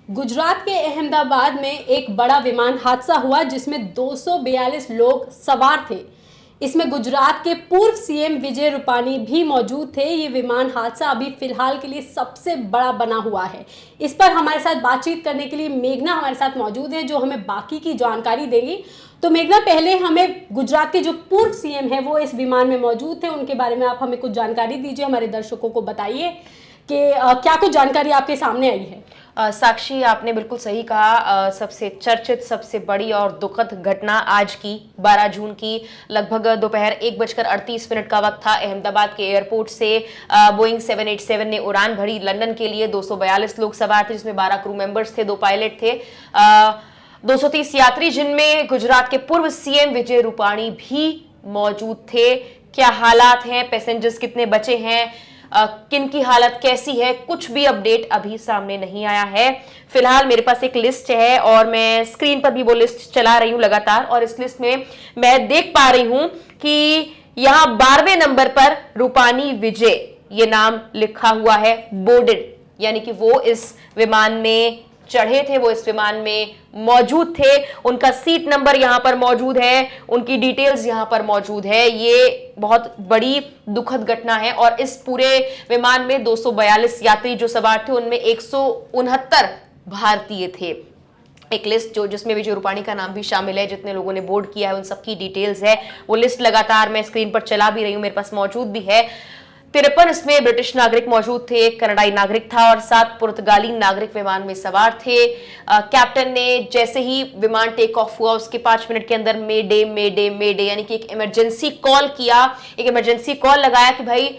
गुजरात के अहमदाबाद में एक बड़ा विमान हादसा हुआ जिसमें 242 लोग सवार थे। इसमें गुजरात के पूर्व सीएम विजय रूपाणी भी मौजूद थे। ये विमान हादसा अभी फिलहाल के लिए सबसे बड़ा बना हुआ है। इस पर हमारे साथ बातचीत करने के लिए मेघना हमारे साथ मौजूद है, जो हमें बाकी की जानकारी देंगी। तो मेघना, पहले हमें गुजरात के जो पूर्व सीएम है वो इस विमान में मौजूद थे, उनके बारे में आप हमें कुछ जानकारी दीजिए, हमारे दर्शकों को बताइए कि क्या कुछ जानकारी आपके सामने आई है। साक्षी, आपने बिल्कुल सही कहा। सबसे चर्चित, सबसे बड़ी और दुखद घटना आज की 12 जून की लगभग दोपहर 1:38 का वक्त था। अहमदाबाद के एयरपोर्ट से बोइंग 787 ने उड़ान भरी लंदन के लिए। 242 लोग सवार थे, जिसमें 12 क्रू मेंबर्स थे, 2 पायलट थे, 230 यात्री, जिनमें गुजरात के पूर्व सीएम विजय रूपाणी भी मौजूद थे। क्या हालात हैं, पैसेंजर्स कितने बचे हैं, किन की हालत कैसी है, कुछ भी अपडेट अभी सामने नहीं आया है। फिलहाल मेरे पास एक लिस्ट है और मैं स्क्रीन पर भी वो लिस्ट चला रही हूं लगातार, और इस लिस्ट में मैं देख पा रही हूं कि यहां 12वें नंबर पर रूपाणी विजय ये नाम लिखा हुआ है, बोर्डेड, यानी कि वो इस विमान में चढ़े थे, वो इस विमान में मौजूद थे। उनका सीट नंबर यहां पर मौजूद है, उनकी डिटेल्स यहां पर मौजूद है। ये बहुत बड़ी दुखद घटना है और इस पूरे विमान में 242 यात्री जो सवार थे, उनमें 169 भारतीय थे। एक लिस्ट जिसमें विजय रूपाणी का नाम भी शामिल है, जितने लोगों ने बोर्ड किया है उन सबकी डिटेल्स है। वो लिस्ट लगातार मैं स्क्रीन पर चला भी रही हूं, मेरे पास मौजूद भी है। 53 इसमें ब्रिटिश नागरिक मौजूद थे, एक कनाडाई नागरिक था और 7 पुर्तगाली नागरिक विमान में सवार थे। कैप्टन ने जैसे ही विमान टेक ऑफ हुआ उसके 5 मिनट के अंदर मेडे मेडे मेडे यानी कि एक इमरजेंसी कॉल किया, एक इमरजेंसी कॉल लगाया कि भाई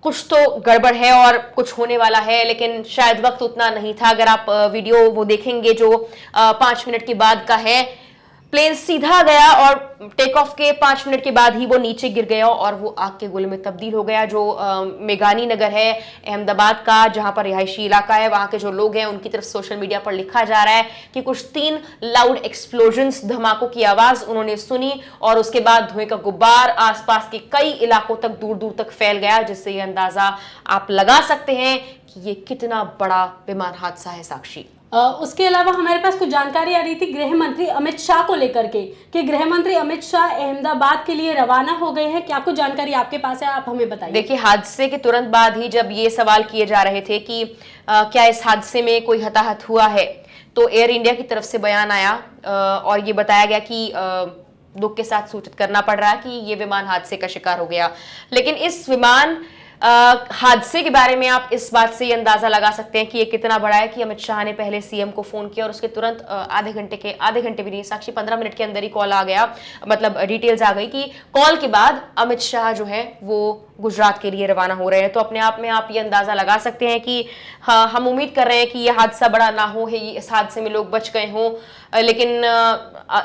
कुछ तो गड़बड़ है और कुछ होने वाला है, लेकिन शायद वक्त उतना नहीं था। अगर आप वीडियो वो देखेंगे जो 5 मिनट के बाद का है, प्लेन सीधा गया और टेक ऑफ के 5 मिनट के बाद ही वो नीचे गिर गया और वो आग के गोले में तब्दील हो गया। जो मेघानी नगर है अहमदाबाद का, जहां पर रिहायशी इलाका है, वहां के जो लोग हैं उनकी तरफ सोशल मीडिया पर लिखा जा रहा है कि कुछ 3 लाउड एक्सप्लोजन्स, धमाकों की आवाज उन्होंने सुनी और उसके बाद धुएं का गुब्बार आसपास के कई इलाकों तक, दूर दूर तक फैल गया, जिससे ये अंदाजा आप लगा सकते हैं कि ये कितना बड़ा विमान हादसा है। साक्षी, उसके अलावा हमारे पास कुछ जानकारी आ रही थी गृह मंत्री अमित शाह को लेकर के कि गृह मंत्री अमित शाह अहमदाबाद के लिए रवाना हो गए हैं। क्या कुछ जानकारी आपके पास है, आप हमें बताइए। देखिए, हादसे के तुरंत बाद ही जब ये सवाल किए जा रहे थे कि क्या इस हादसे में कोई हताहत हुआ है, तो एयर इंडिया की तरफ से बयान आया और ये बताया गया कि दुख के साथ सूचित करना पड़ रहा है कि ये विमान हादसे का शिकार हो गया। लेकिन इस विमान हादसे के बारे में आप इस बात से ये अंदाजा लगा सकते हैं कि ये कितना बड़ा है कि अमित शाह ने पहले सीएम को फोन किया और उसके तुरंत आधे घंटे भी नहीं, साक्षी 15 मिनट के अंदर ही कॉल आ गया, मतलब डिटेल्स आ गई कि कॉल के बाद अमित शाह जो है वो गुजरात के लिए रवाना हो रहे हैं। तो अपने आप में आप ये अंदाजा लगा सकते हैं कि हाँ, हम उम्मीद कर रहे हैं कि ये हादसा बड़ा ना हो, इस हादसे में लोग बच गए हों, लेकिन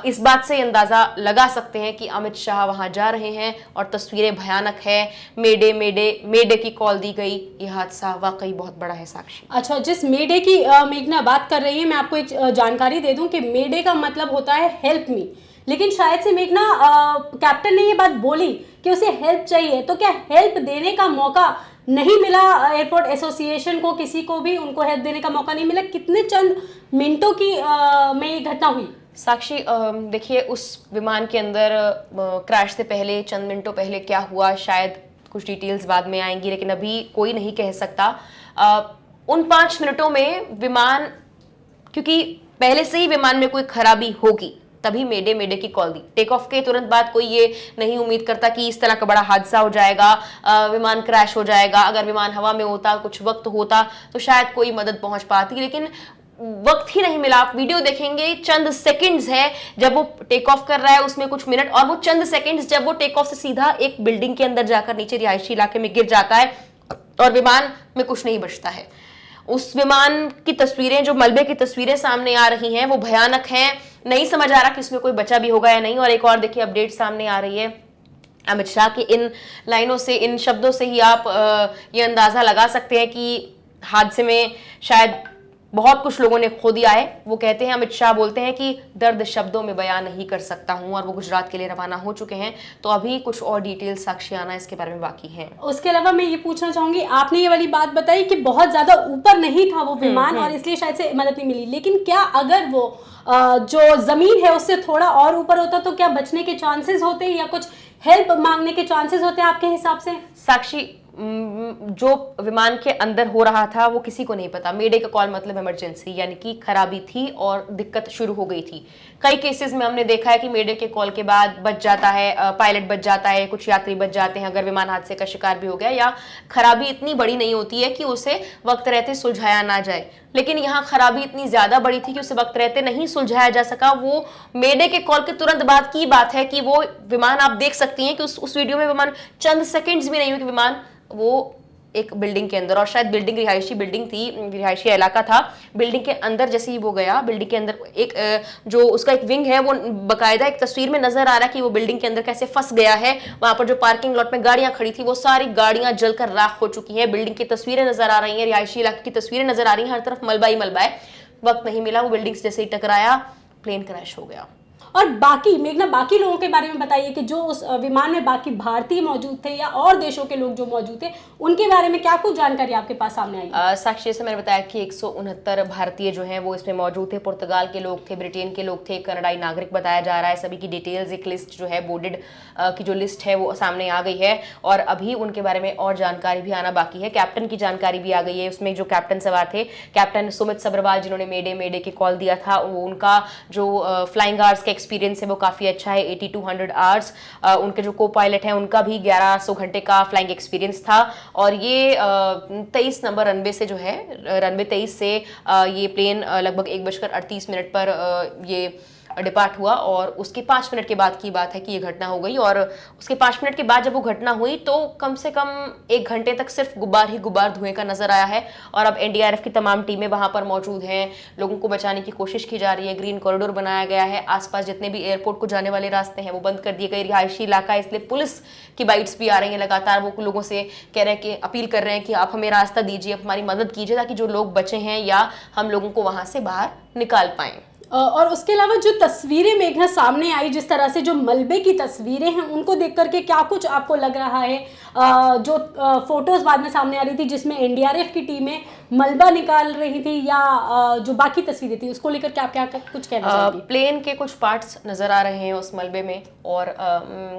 इस बात से अंदाजा लगा सकते हैं कि अमित शाह वहां जा रहे हैं और तस्वीरें भयानक है। मेडे मेडे मेडे की कॉल दी गई, ये हादसा वाकई बहुत बड़ा है। साक्षी, अच्छा, जिस मेडे की मेघना बात कर रही है, मैं आपको एक जानकारी दे दूं कि मेडे का मतलब होता है हेल्प मी, लेकिन शायद से मेघना कैप्टन ने ये बात बोली कि उसे हेल्प चाहिए, तो क्या हेल्प देने का मौका नहीं मिला एयरपोर्ट एसोसिएशन को, किसी को भी उनको हेल्प देने का मौका नहीं मिला? कितने चंद मिनटों की में ये घटना हुई? साक्षी, देखिए, उस विमान के अंदर क्रैश से पहले, चंद मिनटों पहले क्या हुआ, शायद कुछ डिटेल्स बाद में आएंगी, लेकिन अभी कोई नहीं कह सकता। उन 5 मिनटों में विमान, क्योंकि पहले से ही विमान में कोई खराबी होगी तभी मेडे मेडे की कॉल दी। टेक ऑफ के तुरंत बाद कोई ये नहीं उम्मीद करता कि इस तरह का बड़ा हादसा हो जाएगा, विमान क्रैश हो जाएगा। अगर विमान हवा में होता, कुछ वक्त होता तो शायद कोई मदद पहुंच पाती, लेकिन वक्त ही नहीं मिला। आप वीडियो देखेंगे, चंद सेकंड्स है जब वो टेक ऑफ कर रहा है, उसमें कुछ मिनट, और वो चंद सेकंड्स जब वो टेक ऑफ से सीधा एक बिल्डिंग के अंदर जाकर नीचे रिहायशी इलाके में गिर जाता है और विमान में कुछ नहीं बचता है। उस विमान की तस्वीरें, जो मलबे की तस्वीरें सामने आ रही हैं, वो भयानक हैं। नहीं समझ आ रहा कि इसमें कोई बचा भी होगा या नहीं। और एक और देखिए अपडेट सामने आ रही है अमित शाह की इन लाइनों से, इन शब्दों से ही आप ये अंदाजा लगा सकते हैं कि हादसे में शायद बहुत कुछ लोगों ने खो दिया है। वो कहते हैं, अमित शाह बोलते हैं कि दर्द शब्दों में बयां नहीं कर सकता हूं, और वो गुजरात के लिए रवाना हो चुके हैं। तो अभी कुछ और डिटेल्स साक्षी आना इसके बारे में बाकी हैं। उसके अलावा मैं ये पूछना चाहूंगी, आपने ये वाली बात बताई कि बहुत ज्यादा ऊपर नहीं था वो विमान और इसलिए शायद से मदद नहीं मिली, लेकिन क्या अगर वो जो जमीन है उससे थोड़ा और ऊपर होता तो क्या बचने के चांसेस होते या कुछ हेल्प मांगने के चांसेस होते आपके हिसाब से? साक्षी, जो विमान के अंदर हो रहा था वो किसी को नहीं पता। मेडे का कॉल मतलब इमरजेंसी, यानी कि खराबी थी और दिक्कत शुरू हो गई थी। कई केसेस में हमने देखा है कि मेडे के कॉल के बाद बच जाता है, पायलट बच जाता है, कुछ यात्री बच जाते हैं अगर विमान हादसे का शिकार भी हो गया, या खराबी इतनी बड़ी नहीं होती है कि उसे वक्त रहते सुलझाया ना जाए। लेकिन यहाँ खराबी इतनी ज्यादा बड़ी थी कि उसे वक्त रहते नहीं सुलझाया जा सका। वो मेडे के कॉल के तुरंत बाद की बात है कि वो विमान, आप देख सकती हैं कि उस वीडियो में विमान चंद सेकंड्स भी नहीं हुए कि विमान वो एक बिल्डिंग के अंदर, और शायद बिल्डिंग रिहायशी बिल्डिंग थी, रिहायशी इलाका था, बिल्डिंग के अंदर जैसे ही वो गया, बिल्डिंग के अंदर एक जो उसका एक विंग है, वो बकायदा एक तस्वीर में नजर आ रहा है कि वो बिल्डिंग के अंदर कैसे फंस गया है। वहां पर जो पार्किंग लॉट में गाड़ियां खड़ी थी वो सारी गाड़ियां जलकर राख हो चुकी हैं। बिल्डिंग की तस्वीरें नजर आ रही हैं, रिहायशी इलाके की तस्वीरें नजर आ रही हैं, हर तरफ मलबा ही मलबा है। वक्त नहीं मिला, वो बिल्डिंग से जैसे ही टकराया प्लेन क्रैश हो गया। और बाकी मेघना, बाकी लोगों के बारे में बताइए कि जो उस विमान में बाकी भारतीय मौजूद थे या और देशों के लोग जो मौजूद थे, उनके बारे में क्या कुछ जानकारी आपके पास सामने आई? साक्षी, जैसे मैंने बताया कि 169 भारतीय जो हैं वो इसमें मौजूद थे। पुर्तगाल के लोग थे, ब्रिटेन के लोग थे, कनाडाई नागरिक बताया जा रहा है। सभी की डिटेल्स, एक लिस्ट जो है बोर्डेड की जो लिस्ट है वो सामने आ गई है, और अभी उनके बारे में और जानकारी भी आना बाकी है। कैप्टन की जानकारी भी आ गई है। उसमें जो कैप्टन सवार थे, कैप्टन सुमित सब्रवाल, जिन्होंने मेडे के कॉल दिया था, उनका जो फ्लाइंग आवर्स का एक्सपीरियंस है वो काफी अच्छा है, 8200 आवर्स। उनके जो को पायलट हैं उनका भी 1100 घंटे का फ्लाइंग एक्सपीरियंस था। और ये 23 नंबर रनवे से जो है, रनवे 23 से ये प्लेन लगभग 1:38 पर ये डिपार्ट हुआ, और उसके 5 मिनट के बाद की बात है कि ये घटना हो गई। और उसके 5 मिनट के बाद जब वो घटना हुई तो कम से कम 1 घंटे तक सिर्फ गुब्बार ही गुब्बार धुएं का नजर आया है। और अब एनडीआरएफ की तमाम टीमें वहां पर मौजूद हैं, लोगों को बचाने की कोशिश की जा रही है। ग्रीन कॉरिडोर बनाया गया है, आसपास जितने भी एयरपोर्ट को जाने वाले रास्ते हैं वो बंद कर दिए गए, रिहायशी इलाका, इसलिए पुलिस की बाइट्स भी आ रही हैं लगातार। वो लोगों से कह रहे हैं कि अपील कर रहे हैं कि आप हमें रास्ता दीजिए, आप हमारी मदद कीजिए, ताकि जो लोग बचे हैं या हम लोगों को वहां से बाहर निकाल पाएं। और उसके अलावा जो तस्वीरें मेघना सामने आई, जिस तरह से जो मलबे की तस्वीरें हैं, उनको देख करके क्या कुछ आपको लग रहा है? जो फोटोज बाद में सामने आ रही थी जिसमें एनडीआरएफ की टीमें मलबा निकाल रही थी, या जो बाकी तस्वीरें थी उसको लेकर क्या क्या कुछ कहना चाहेंगे? प्लेन के कुछ पार्ट्स नजर आ रहे हैं उस मलबे में, और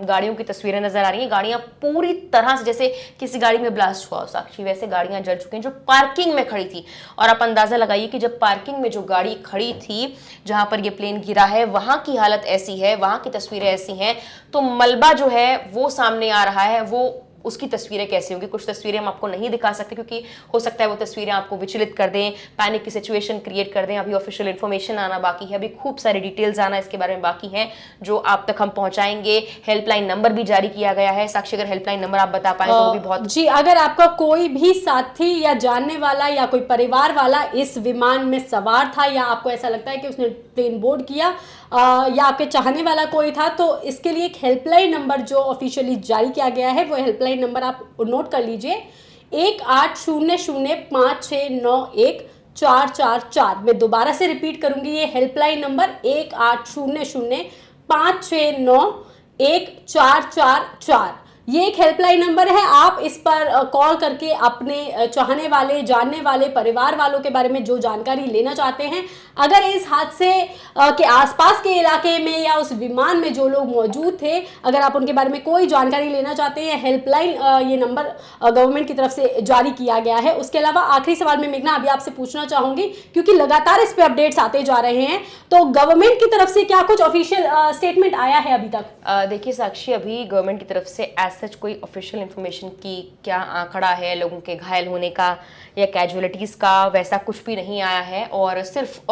गाड़ियों की तस्वीरें नजर आ रही हैं। गाड़ियां पूरी तरह से, जैसे किसी गाड़ी में ब्लास्ट हुआ साक्षी, वैसे गाड़ियां जल चुकी हैं जो पार्किंग में खड़ी थी। और आप अंदाजा लगाइए कि जब पार्किंग में जो गाड़ी खड़ी थी जहां पर ये प्लेन गिरा है, वहां की हालत ऐसी है, वहां की तस्वीरें ऐसी हैं, तो मलबा जो है वो सामने आ रहा है। वो उसकी तस्वीरें कैसी होंगी, कुछ तस्वीरें हम आपको नहीं दिखा सकते क्योंकि हो सकता है वो तस्वीरें आपको विचलित कर दें, पैनिक की सिचुएशन क्रिएट कर दें। अभी ऑफिशियल इन्फॉर्मेशन आना बाकी है, अभी खूब सारी डिटेल्स आना इसके बारे में बाकी हैं जो आप तक हम पहुंचाएंगे। हेल्पलाइन नंबर भी जारी किया गया है। साक्षी, अगर हेल्पलाइन नंबर आप बता पाए तो वो भी बहुत जी। अगर आपका कोई भी साथी या जानने वाला या कोई परिवार वाला इस विमान में सवार था, या आपको ऐसा लगता है कि उसने प्लेन बोर्ड किया, या आपके चाहने वाला कोई था, तो इसके लिए एक हेल्पलाइन नंबर जो ऑफिशियली जारी किया गया है, वो हेल्पलाइन नंबर आप नोट कर लीजिए, 180056914444। मैं दोबारा से रिपीट करूंगी, ये हेल्पलाइन नंबर 180056914444। ये एक हेल्पलाइन नंबर है। आप इस पर कॉल करके अपने चाहने वाले, जानने वाले, परिवार वालों के बारे में जो जानकारी लेना चाहते हैं, अगर इस हादसे के आसपास के इलाके में या उस विमान में जो लोग मौजूद थे, अगर आप उनके बारे में कोई जानकारी लेना चाहते हैं, हेल्पलाइन ये नंबर गवर्नमेंट की तरफ से जारी किया गया है। उसके अलावा आखिरी सवाल में मेघना अभी आपसे पूछना चाहूंगी, क्योंकि लगातार इस पे अपडेट्स आते जा रहे हैं, तो गवर्नमेंट की तरफ से क्या कुछ ऑफिशियल स्टेटमेंट आया है अभी तक? देखिए साक्षी, अभी गवर्नमेंट की तरफ से सच कोई ऑफिशियल इंफॉर्मेशन की क्या आंकड़ा है लोगों के घायल होने का या कैजुअलिटीज का, वैसा कुछ भी नहीं आया है। और सिर्फ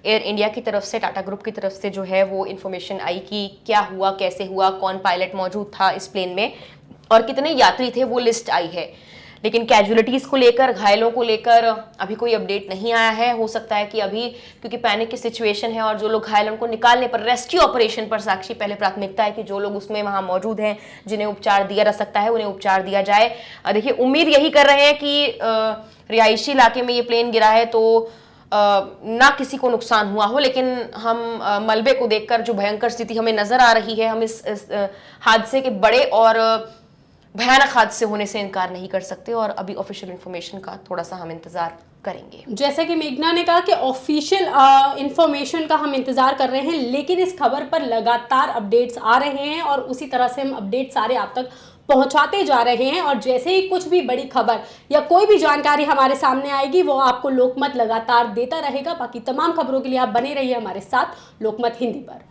एयर इंडिया की तरफ से, टाटा ग्रुप की तरफ से जो है वो इंफॉर्मेशन आई कि क्या हुआ, कैसे हुआ, कौन पायलट मौजूद था इस प्लेन में और कितने यात्री थे, वो लिस्ट आई है। लेकिन कैजुअलिटीज को लेकर, घायलों को लेकर अभी कोई अपडेट नहीं आया है। हो सकता है कि अभी क्योंकि पैनिक की सिचुएशन है और जो लोग घायलों को निकालने पर, रेस्क्यू ऑपरेशन पर साक्षी पहले प्राथमिकता है कि जो लोग उसमें वहां मौजूद हैं, जिन्हें उपचार दिया जा सकता है, उन्हें उपचार दिया जाए। देखिए, उम्मीद यही कर रहे हैं कि रिहायशी इलाके में ये प्लेन गिरा है तो ना किसी को नुकसान हुआ हो, लेकिन हम मलबे को देखकर जो भयंकर स्थिति हमें नजर आ रही है, हम इस हादसे के बड़े और भयानक हादसे होने से इनकार नहीं कर सकते और अभी ऑफिशियल इंफॉर्मेशन का थोड़ा सा हम इंतजार करेंगे। जैसे कि मेघना ने कहा कि ऑफिशियल इंफॉर्मेशन का हम इंतजार कर रहे हैं, लेकिन इस खबर पर लगातार अपडेट्स आ रहे हैं और उसी तरह से हम अपडेट सारे आप तक पहुंचाते जा रहे हैं। और जैसे ही कुछ भी बड़ी खबर या कोई भी जानकारी हमारे सामने आएगी वो आपको लोकमत लगातार देता रहेगा। बाकी तमाम खबरों के लिए आप बने रहिए हमारे साथ लोकमत हिंदी पर।